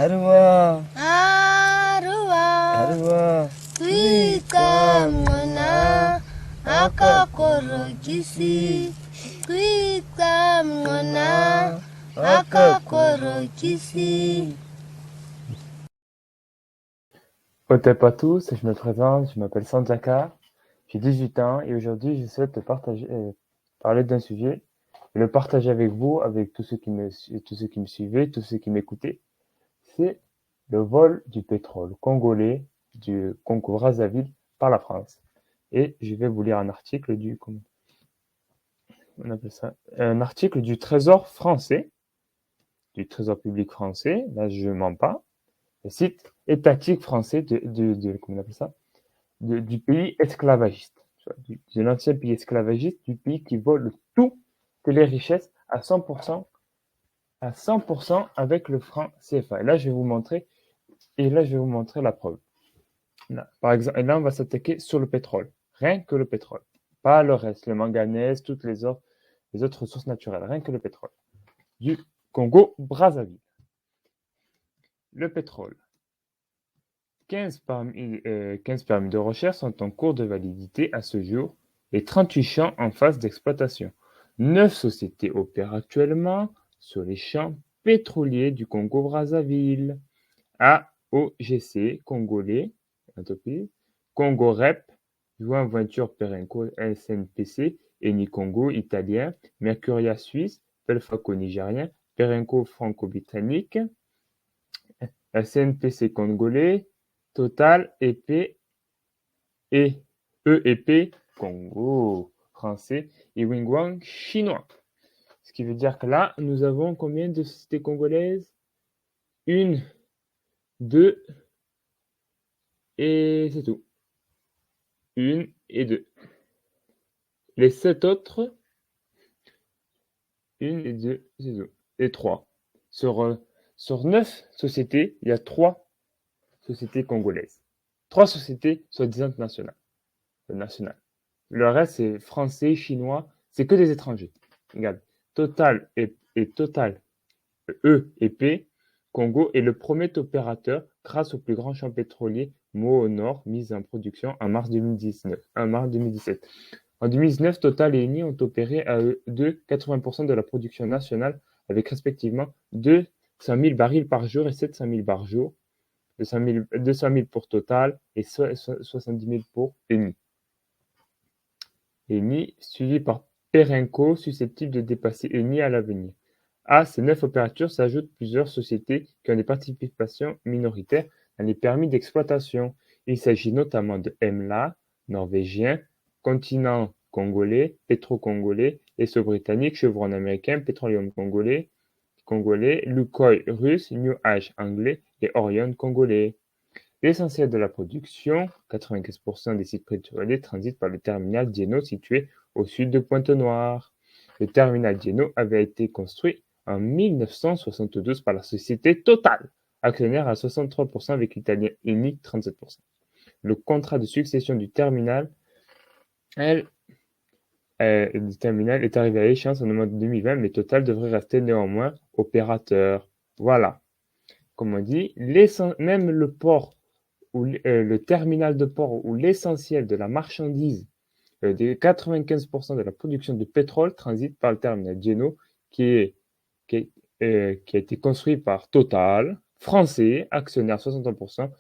Arwa, Arwa, arwa, kwika mngona, akakorokisi, kwika mngona, akakorokisi. Hotep à tous, je me présente, je m'appelle Sanjaka, j'ai 18 ans et aujourd'hui je souhaite parler d'un sujet et le partager avec vous, avec tous ceux qui me suivaient, tous ceux qui m'écoutaient. C'est le vol du pétrole congolais du Congo-Brazzaville par la France. Et je vais vous lire un article comment on appelle ça? Un article du Trésor français, du Trésor public français, là je mens pas, le site étatique français comment on appelle ça? Du pays esclavagiste, de l'ancien pays esclavagiste, du pays qui vole toutes les richesses à 100%, avec le franc CFA. Et là, je vais vous montrer la preuve. Là, par exemple, et là, on va s'attaquer sur le pétrole. Rien que le pétrole. Pas le reste, le manganèse, toutes les autres ressources naturelles. Rien que le pétrole. Du Congo-Brazzaville. Le pétrole. 15 permis de recherche sont en cours de validité à ce jour et 38 champs en phase d'exploitation. 9 sociétés opèrent actuellement sur les champs pétroliers du Congo-Brazzaville. AOGC congolais, Congo Rep, Joinventure Perenco SNPC, Eni Congo italien, Mercuria suisse, Pelfaco nigérien, Perenco franco-britannique, SNPC congolais, Total EP et EEP Congo français et Wingwang chinois. Ce qui veut dire que là, nous avons combien de sociétés congolaises? 1, 2 et c'est tout. 1 et 2. Les 7 autres, 1 et 2, c'est tout. Et 3. Sur 9 sociétés, il y a 3 sociétés congolaises. 3 sociétés soi-disant nationales. Le reste, c'est français, chinois, c'est que des étrangers. Regarde, Total et Total E et P, Congo est le premier opérateur grâce au plus grand champ pétrolier Mo au Nord, mis en production en mars 2017. En 2019, Total et Eni ont opéré à eux deux 80% de la production nationale avec respectivement 200 000 barils par jour et 700 000 par jour. 200 000 pour Total et 70 000 pour Eni. Eni, suivi par Perenco, susceptible de dépasser Eni à l'avenir. À ces 9 opérateurs s'ajoutent plusieurs sociétés qui ont des participations minoritaires dans les permis d'exploitation. Il s'agit notamment de EMLA, norvégien, Continent congolais, Petro-congolais, Esso britannique, Chevron américain, Petroleum congolais, Lukoil russe, New Age anglais et Orion congolais. L'essentiel de la production, 95% des sites pétroliers, transite par le terminal Djeno situé au sud de Pointe-Noire. Le terminal Djeno avait été construit en 1972 par la société Total, actionnaire à 63% avec l'italien Eni 37%. Le contrat de succession du terminal est arrivé à échéance en novembre 2020, mais Total devrait rester néanmoins opérateur. Voilà. Comme on dit, même le port le terminal de port où l'essentiel de la marchandise, des 95% de la production de pétrole transite par le terminal Djeno qui a été construit par Total, français, actionnaire 61%,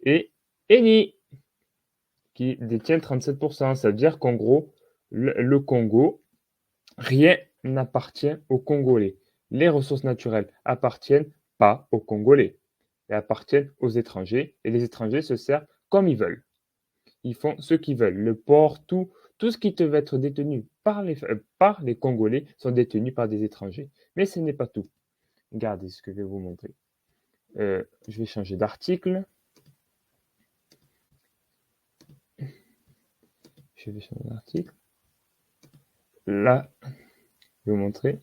et Eni, qui détient 37%. Ça veut dire qu'en gros, le Congo, rien n'appartient aux Congolais. Les ressources naturelles appartiennent pas aux Congolais. Elles appartiennent aux étrangers, et les étrangers se servent comme ils veulent. Ils font ce qu'ils veulent. Le port, tout ce qui devait être détenu par les Congolais sont détenus par des étrangers. Mais ce n'est pas tout. Regardez ce que je vais vous montrer. Je vais changer d'article. Je vais changer d'article. Là, je vais vous montrer.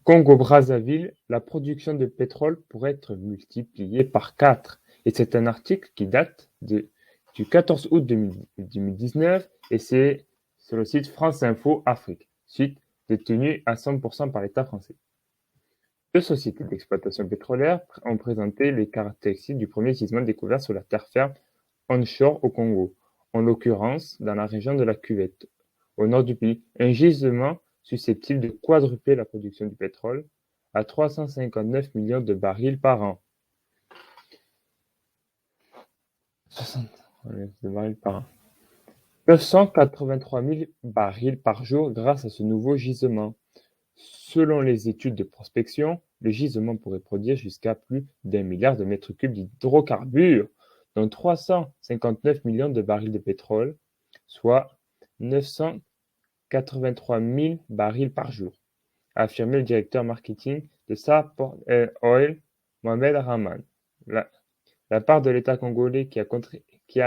Congo-Brazzaville, la production de pétrole pourrait être multipliée par 4. Et c'est un article qui date du 14 août 2019 et c'est sur le site France Info Afrique, site détenu à 100% par l'État français. Deux sociétés d'exploitation pétrolière ont présenté les caractéristiques du premier gisement découvert sur la terre ferme onshore au Congo, en l'occurrence dans la région de la Cuvette, au nord du pays. Un gisement susceptible de quadrupler la production du pétrole à 359 millions de barils par an. 60 de barils par an. 983 000 barils par jour grâce à ce nouveau gisement. Selon les études de prospection, le gisement pourrait produire jusqu'à plus d'1 milliard de mètres cubes d'hydrocarbures, dont 359 millions de barils de pétrole, soit 983 000 barils par jour, a affirmé le directeur marketing de Sapor Oil, Mohamed Rahman. La part de l'État congolais qui a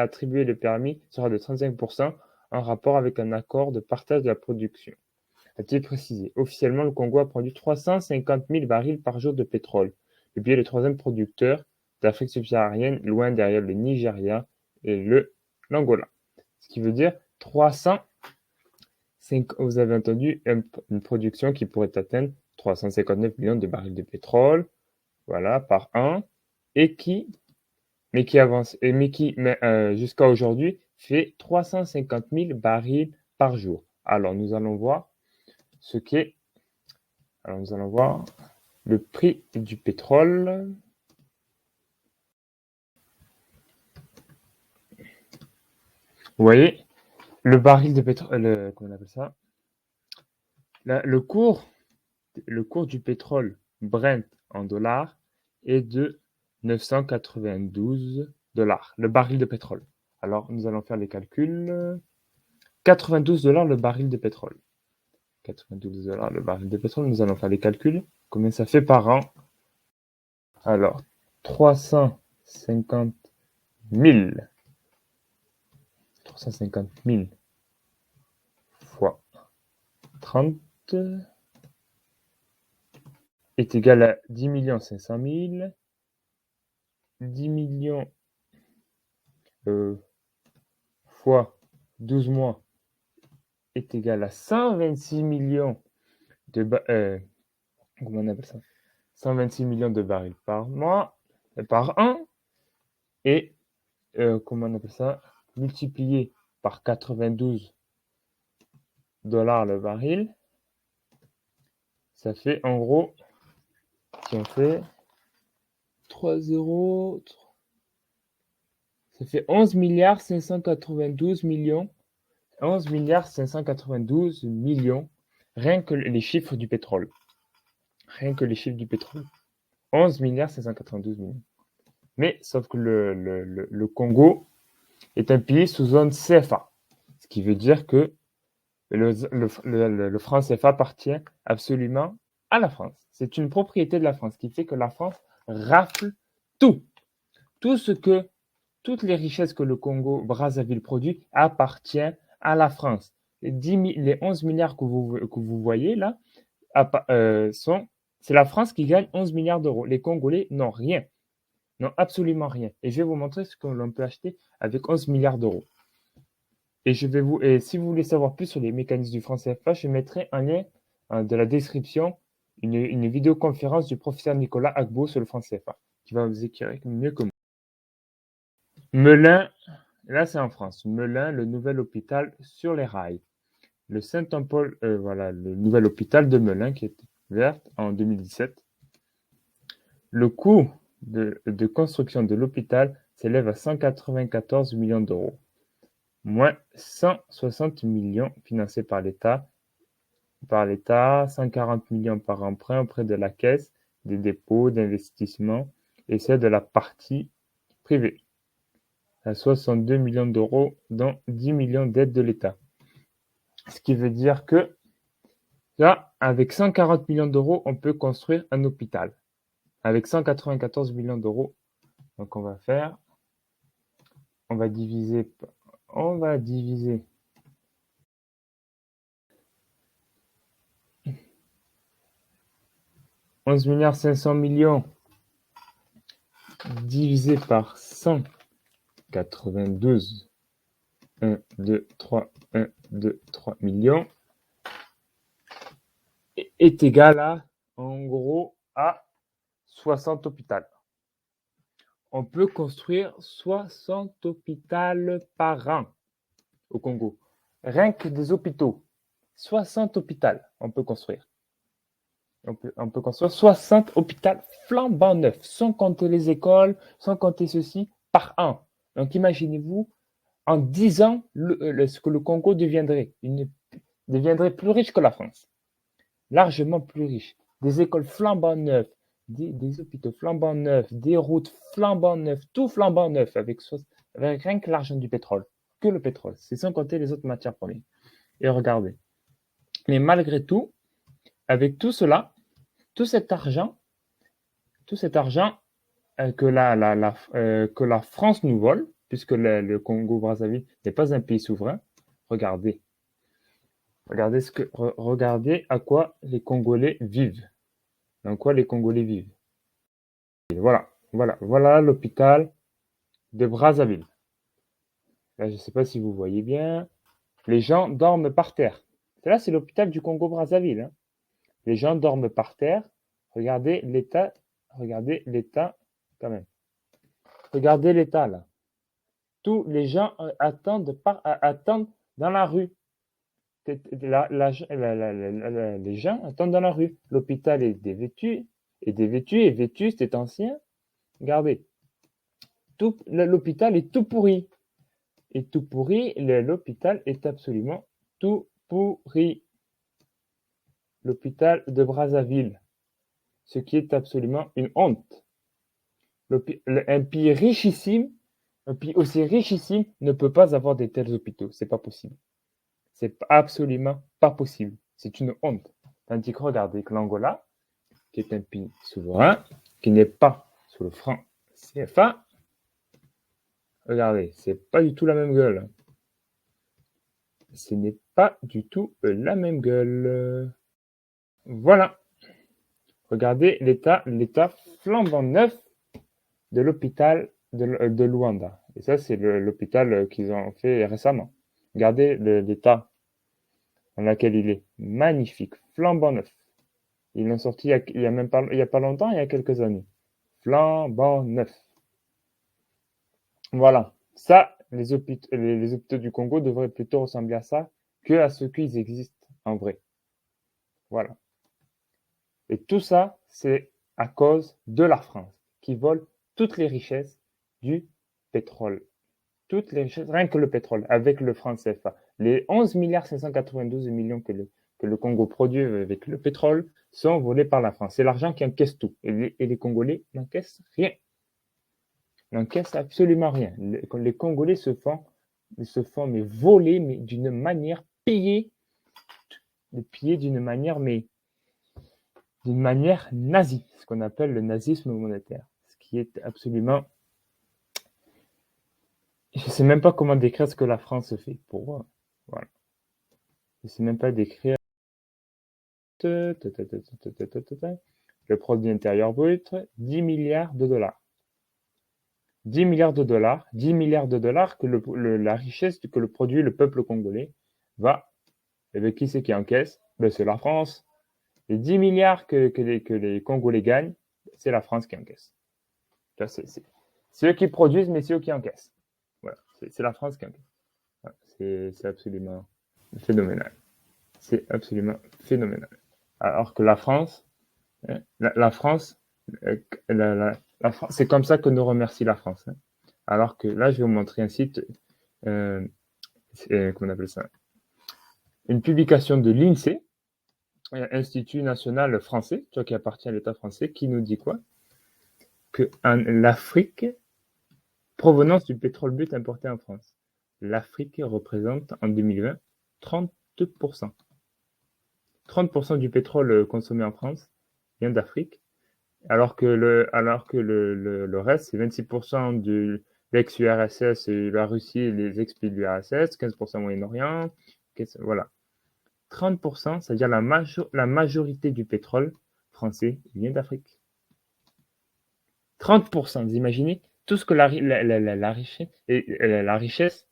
attribué le permis sera de 35% en rapport avec un accord de partage de la production. A-t-il précisé. Officiellement, le Congo a produit 350 000 barils par jour de pétrole. Le pays est le troisième producteur d'Afrique subsaharienne, loin derrière le Nigeria et l'Angola. Ce qui veut dire 305, vous avez entendu, une production qui pourrait atteindre 359 millions de barils de pétrole, voilà, par an, et qui avance, jusqu'à aujourd'hui fait 350 000 barils par jour. Alors, nous allons voir nous allons voir le prix du pétrole. Vous voyez, le baril de pétrole, comment on appelle ça? Le cours du pétrole Brent en dollars est de 992 $, le baril de pétrole. Alors, nous allons faire les calculs. 92 $ le baril de pétrole. 92 $ le baril de pétrole. Nous allons faire les calculs. Combien ça fait par an? Alors, 350 000 fois 30 est égal à 10 500 000. 10 millions fois 12 mois est égal à 126 millions comment on appelle ça? 126 millions de barils par mois, par an, et comment on appelle ça? Multiplié par 92 $ le baril, ça fait en gros, si on fait 3 zéros, ça fait 11 592 millions. 11 592 millions, rien que les chiffres du pétrole. Rien que les chiffres du pétrole. 11 592 millions. Mais sauf que le Congo est un pays sous zone CFA. Ce qui veut dire que le franc CFA appartient absolument à la France. C'est une propriété de la France, qui fait que la France rafle tout. Toutes les richesses que le Congo-Brazzaville produit appartient à la France. Les 11 milliards que vous voyez là, c'est la France qui gagne 11 milliards d'euros. Les Congolais n'ont rien. Non, absolument rien. Et je vais vous montrer ce que l'on peut acheter avec 11 milliards d'euros. Et si vous voulez savoir plus sur les mécanismes du franc CFA, je mettrai un lien de la description, une vidéoconférence du professeur Nicolas Agbo sur le franc CFA, qui va vous éclairer mieux que moi. Melun, là c'est en France. Melun, le nouvel hôpital sur les rails. Le Saint-Paul, voilà, le nouvel hôpital de Melun qui est ouvert en 2017. Le coût de construction de l'hôpital s'élève à 194 millions d'euros, moins 160 millions financés par l'État, 140 millions par emprunt auprès de la Caisse des dépôts d'investissement et celle de la partie privée, à 62 millions d'euros, dont 10 millions d'aides de l'État. Ce qui veut dire que là, avec 140 millions d'euros, on peut construire un hôpital. Avec 194 millions d'euros, donc on va diviser 11 500 millions divisé par 192. 1, 2, 3 millions est égal à, en gros, à 60 hôpitaux. On peut construire 60 hôpitaux par an au Congo. Rien que des hôpitaux. 60 hôpitaux, on peut construire. On peut construire 60 hôpitaux flambant neufs, sans compter les écoles, sans compter ceci, par an. Donc imaginez-vous, en 10 ans, ce que le Congo deviendrait. Deviendrait plus riche que la France. Largement plus riche. Des écoles flambant neuves, des hôpitaux flambant neufs, des routes flambant neuves, tout flambant neuf, avec rien que l'argent du pétrole. Que le pétrole. C'est sans compter les autres matières premières. Et regardez. Mais malgré tout, avec tout cela, tout cet argent que la France nous vole, puisque le Congo-Brazzaville n'est pas un pays souverain, regardez à quoi les Congolais vivent. Dans quoi les Congolais vivent. Et voilà l'hôpital de Brazzaville. Là, je ne sais pas si vous voyez bien. Les gens dorment par terre. Là, c'est l'hôpital du Congo-Brazzaville. Hein. Les gens dorment par terre. Regardez l'état quand même. Regardez l'état là. Tous les gens attendent dans la rue. Les gens attendent dans la rue. L'hôpital est dévêtu, et vétuste, est ancien. Regardez. L'hôpital est tout pourri. Et tout pourri, l'hôpital est absolument tout pourri. L'hôpital de Brazzaville. Ce qui est absolument une honte. Un pays richissime, un pays aussi richissime ne peut pas avoir de tels hôpitaux. C'est pas possible. C'est absolument pas possible. C'est une honte. Tandis que regardez que l'Angola, qui est un pays souverain, qui n'est pas sous le franc CFA, regardez, c'est pas du tout la même gueule. Ce n'est pas du tout la même gueule. Voilà. Regardez l'état flambant neuf de l'hôpital de Luanda. Et ça, c'est l'hôpital qu'ils ont fait récemment. Regardez l'état dans lequel il est. Magnifique, flambant neuf. Ils l'ont sorti il y a pas longtemps, il y a quelques années. Flambant neuf. Voilà. Ça, les hôpitaux du Congo devraient plutôt ressembler à ça que à ce qu'ils existent en vrai. Voilà. Et tout ça, c'est à cause de la France qui vole toutes les richesses du pétrole. Toutes les richesses, rien que le pétrole, avec le franc CFA. Les 11 milliards 592 millions que le Congo produit avec le pétrole sont volés par la France. C'est l'argent qui encaisse tout. Et les Congolais n'encaissent rien. N'encaissent absolument rien. Les Congolais se font mais voler, mais d'une manière pillée d'une manière nazie, ce qu'on appelle le nazisme monétaire, ce qui est absolument... Je ne sais même pas comment décrire ce que la France fait pour moi. Voilà. Je ne sais même pas décrire le produit intérieur brut, 10 milliards de dollars. 10 milliards de dollars que la richesse que le produit le peuple congolais va... Et bien, qui c'est qui encaisse? Ben, c'est la France. Les 10 milliards que les Congolais gagnent, c'est la France qui encaisse. C'est eux qui produisent, mais c'est eux qui encaissent. Voilà, c'est la France qui encaisse. Voilà, c'est absolument phénoménal. C'est absolument phénoménal. Alors que la France, la France, c'est comme ça que nous remercie la France. Hein. Alors que là, je vais vous montrer un site, comment on appelle ça? Une publication de l'INSEE, Institut national français, qui appartient à l'État français, qui nous dit quoi? Que l'Afrique, provenance du pétrole brut importé en France, l'Afrique représente en 2020 30%. 30% du pétrole consommé en France vient d'Afrique, alors que le reste, c'est 26% de l'ex-URSS, la Russie et les ex-pays de l'URSS, 15% Moyen-Orient, voilà. 30%, c'est-à-dire la majorité du pétrole français vient d'Afrique. 30%, vous imaginez tout ce que la richesse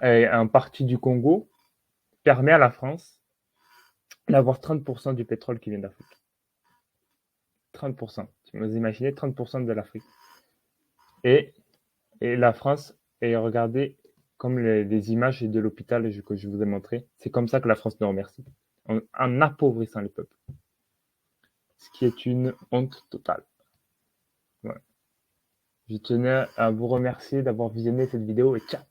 en partie du Congo permet à la France d'avoir 30% du pétrole qui vient d'Afrique. 30%. Tu vous imaginez 30% de l'Afrique. Et la France, et regardez comme les images de l'hôpital que je vous ai montré, c'est comme ça que la France nous remercie, en appauvrissant les peuples. Ce qui est une honte totale. Voilà. Je tenais à vous remercier d'avoir visionné cette vidéo et ciao!